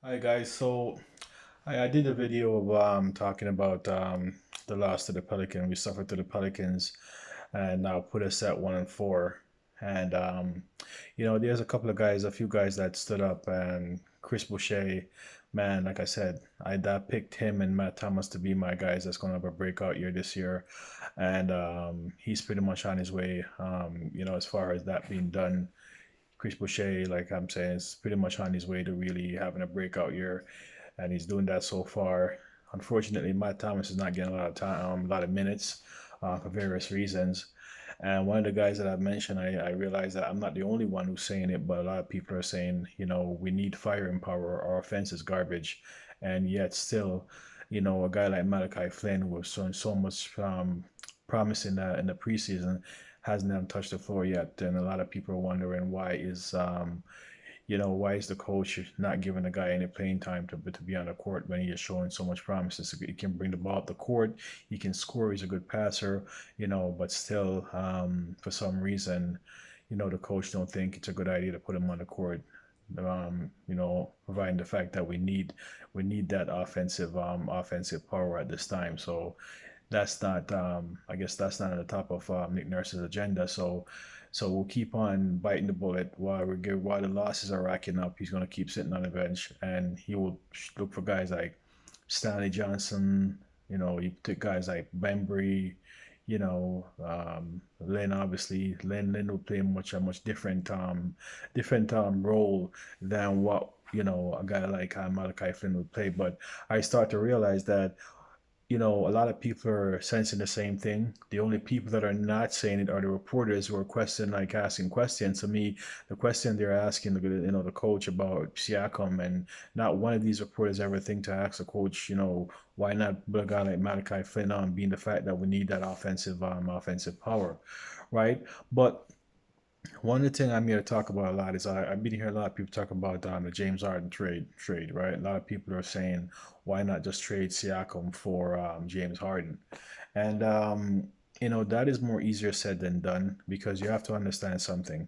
Hi guys, so I did a video of talking about the loss to the Pelicans. We suffered to the Pelicans, and now put us at 1-4. And there's a few guys that stood up, and Chris Boucher, man, like I said, I picked him and Matt Thomas to be my guys that's gonna have a breakout year this year, and he's pretty much on his way. As far as that being done. Chris Boucher, like I'm saying, is pretty much on his way to really having a breakout year, and he's doing that so far. Unfortunately, Matt Thomas is not getting a lot of time, a lot of minutes, for various reasons. And one of the guys that I've mentioned, I realize that I'm not the only one who's saying it, but a lot of people are saying, we need firing power. Our offense is garbage, and yet still, a guy like Malachi Flynn who was showing so much promise in the preseason hasn't even touched the floor yet, and a lot of people are wondering why is the coach not giving the guy any playing time to be on the court when he is showing so much promise? He can bring the ball up the court, he can score, he's a good passer, but still, for some reason, the coach don't think it's a good idea to put him on the court. Providing the fact that we need that offensive power at this time. So that's not I guess that's not at the top of Nick Nurse's agenda. So we'll keep on biting the bullet while the losses are racking up. He's going to keep sitting on the bench, and he will look for guys like Stanley Johnson. You take guys like Bembry. Lynn, obviously Lynn will play a much different role than what a guy like Malachi Flynn would play. But I start to realize that a lot of people are sensing the same thing. The only people that are not saying it are the reporters who are asking questions. To me, the question they're asking, the coach about Siakam, and not one of these reporters ever think to ask the coach, why not put a guy like Malachi Flynn on, being the fact that we need that offensive power, right? But one of the things I'm here to talk about a lot is I've been hearing a lot of people talk about the James Harden trade, right? A lot of people are saying, why not just trade Siakam for James Harden? And that is more easier said than done, because you have to understand something.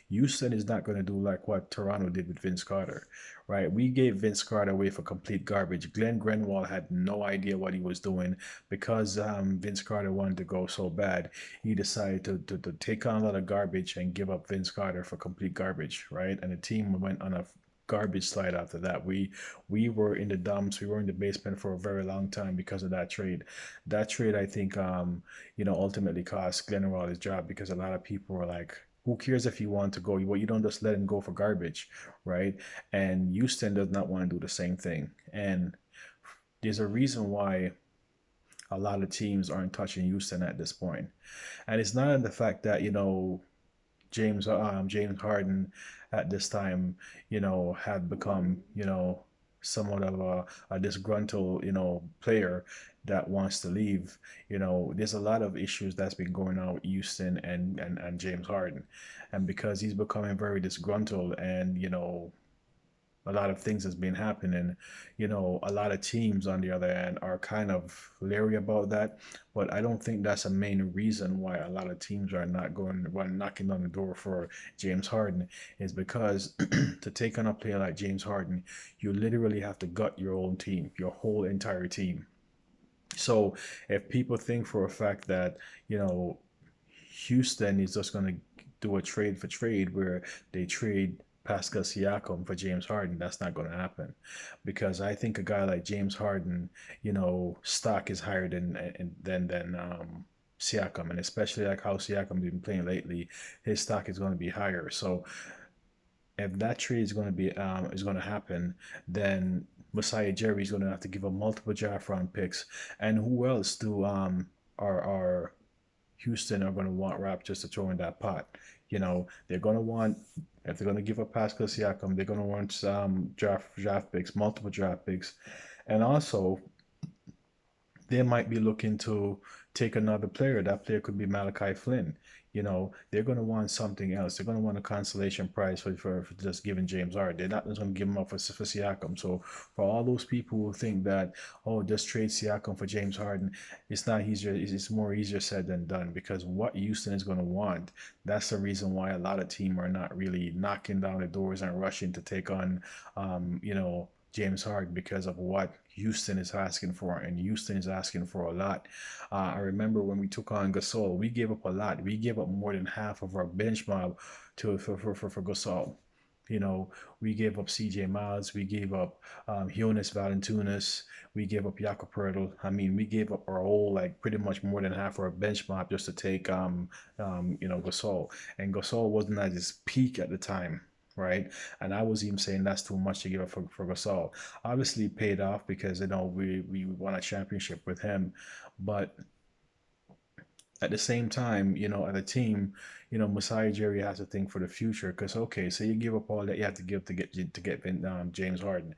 Houston is not going to do like what Toronto did with Vince Carter, right? We gave Vince Carter away for complete garbage. Glenn Greenwald had no idea what he was doing, because Vince Carter wanted to go so bad. He decided to take on a lot of garbage and give up Vince Carter for complete garbage, right? And the team went on a garbage slide after that. We were in the dumps. We were in the basement for a very long time because of that trade. That trade, I think, ultimately cost Glenn Roll his job, because a lot of people were like, who cares if you want to go? Well, you don't just let him go for garbage, right? And Houston does not want to do the same thing. And there's a reason why a lot of teams aren't touching Houston at this point. And it's not in the fact that, James Harden at this time, had become, somewhat of a disgruntled, player that wants to leave. There's a lot of issues that's been going on with Houston and James Harden. And because he's becoming very disgruntled, and, a lot of things has been happening. A lot of teams on the other end are kind of leery about that, but I don't think that's a main reason why a lot of teams are not going run knocking on the door for James Harden. Is because to take on a player like James Harden, you literally have to gut your own team, your whole entire team. So if people think for a fact that, Houston is just going to do a trade for trade where they trade Pascal Siakam for James Harden, that's not going to happen, because I think a guy like James Harden, stock is higher than Siakam, and especially like how Siakam been playing lately, his stock is going to be higher. So if that trade is going to happen, then Messiah Jerry is going to have to give up multiple draft round picks, and who else do are Houston are going to want Raptors to throw in that pot. They're going to want, if they're going to give up Pascal Siakam, they're going to want some draft picks, multiple draft picks, and also they might be looking to take another player. That player could be Malachi Flynn. They're going to want something else. They're going to want a consolation prize for just giving James Harden. They're not just going to give him up for Siakam. So for all those people who think that, oh, just trade Siakam for James Harden, it's not easier. It's more easier said than done, because what Houston is going to want, that's the reason why a lot of teams are not really knocking down the doors and rushing to take on, James Harden because of what Houston is asking for, and Houston is asking for a lot. I remember when we took on Gasol, we gave up a lot. We gave up more than half of our bench mob to for Gasol. You know, we gave up C.J. Miles, we gave up Jonas Valanciunas, we gave up Jakob Poeltl. I mean, we gave up our whole like pretty much more than half our bench mob just to take Gasol, and Gasol wasn't at his peak at the time, right? And I was even saying that's too much to give up for Gasol. Obviously, it paid off because we won a championship with him, but at the same time, at a team, Masai Ujiri has to think for the future. Because okay, so you give up all that you have to give to get James Harden,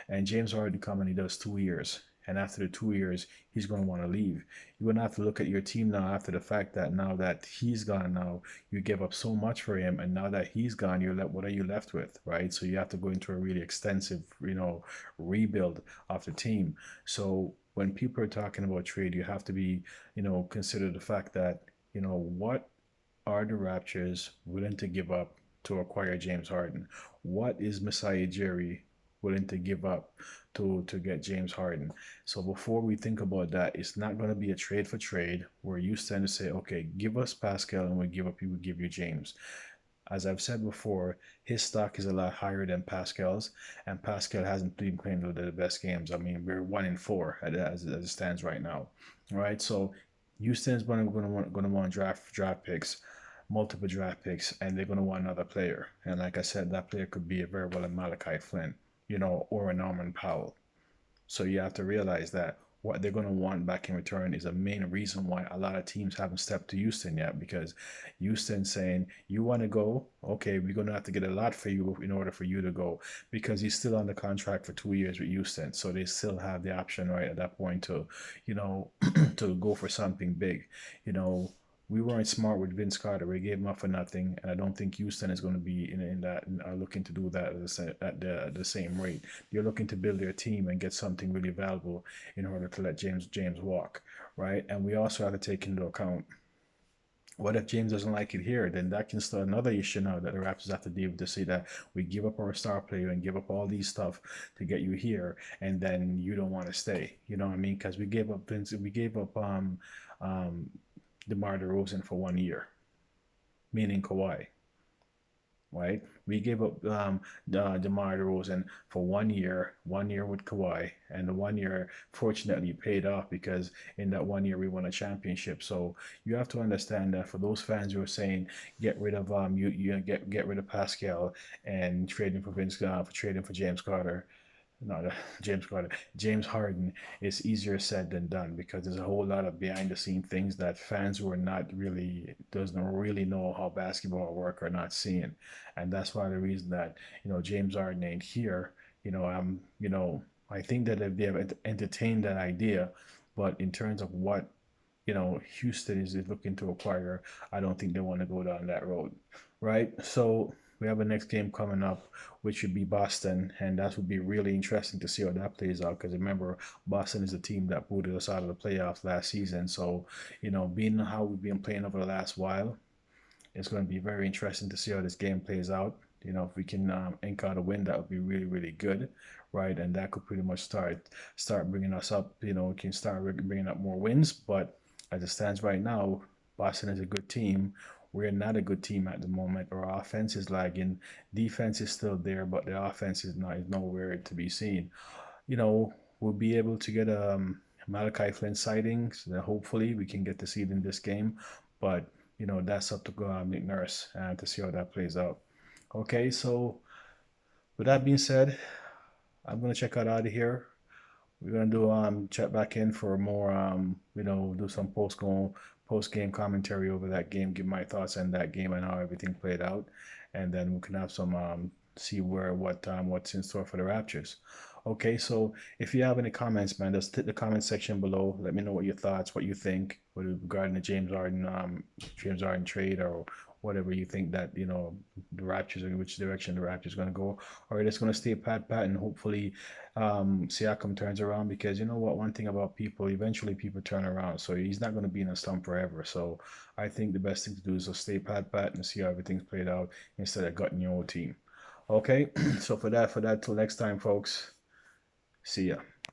and James Harden come and he does 2 years, and after the 2 years, he's going to want to leave. You're going to have to look at your team now after the fact that now that he's gone, now you give up so much for him, and now that he's gone, you're left. What are you left with, right? So you have to go into a really extensive, rebuild of the team. So when people are talking about trade, you have to be consider the fact that, what are the Raptors willing to give up to acquire James Harden? What is Masai Ujiri willing to give up to get James Harden? So before we think about that, it's not going to be a trade for trade where you stand to say, okay, give us Pascal and we give you James. As I've said before, his stock is a lot higher than Pascal's, and Pascal hasn't been playing the best games. I mean, we're 1-4 as it stands right now. All right, so Houston's going to want draft picks, multiple draft picks, and they're going to want another player. And like I said, that player could be a very well a Malachi Flynn, or a Norman Powell. So you have to realize that what they're going to want back in return is a main reason why a lot of teams haven't stepped to Houston yet, because Houston saying, you want to go, okay, we're going to have to get a lot for you in order for you to go, because he's still on the contract for 2 years with Houston. So they still have the option right at that point to, to go for something big. you know we weren't smart with Vince Carter. We gave him up for nothing, and I don't think Houston is going to be in that are looking to do that at the same rate. They're looking to build their team and get something really valuable in order to let James walk, right? And we also have to take into account, what if James doesn't like it here? Then that can start another issue now that the Raptors have to deal with, to see that we give up our star player and give up all these stuff to get you here, and then you don't want to stay. You know what I mean? Because we gave up Vince, we gave up um, DeMar DeRozan for 1 year, meaning Kawhi, right? We gave up DeMar DeRozan for 1 year with Kawhi, and the 1 year fortunately paid off because in that 1 year we won a championship. So you have to understand that for those fans who are saying get rid of get rid of Pascal and trading for trading for James Carter, not James Carter, James Harden, is easier said than done, because there's a whole lot of behind the scene things that fans who are not really doesn't really know how basketball work are not seeing, and that's why the reason that James Harden ain't here. I think that if they have entertained that idea, but in terms of what Houston is looking to acquire, I don't think they want to go down that road, right? So we have a next game coming up, which would be Boston, and that would be really interesting to see how that plays out. Because remember, Boston is the team that booted us out of the playoffs last season. So, being how we've been playing over the last while, it's going to be very interesting to see how this game plays out. If we can ink out a win, that would be really, really good, right? And that could pretty much start bringing us up. We can start bringing up more wins. But as it stands right now, Boston is a good team. We're not a good team at the moment. Our offense is lagging. Defense is still there, but the offense is nowhere to be seen. We'll be able to get Malachi Flynn sighting, so that hopefully we can get to see it in this game. But that's up to McNurse to see how that plays out. Okay, so with that being said, I'm gonna check out of here. We're gonna do check back in for more do some post game commentary over that game, give my thoughts on that game and how everything played out, and then we can have some see what's in store for the Raptors. Okay, so if you have any comments, man, just hit the comment section below. Let me know what your thoughts, what you think regarding the James Harden trade, or whatever you think that the Raptors, or which direction the Raptors going to go, or it's going to stay pat and hopefully Siakam turns around, because you know what, one thing about people, eventually people turn around, so he's not going to be in a slump forever. So I think the best thing to do is to stay pat and see how everything's played out instead of gutting your own team. Okay, so for that till next time, folks. See ya.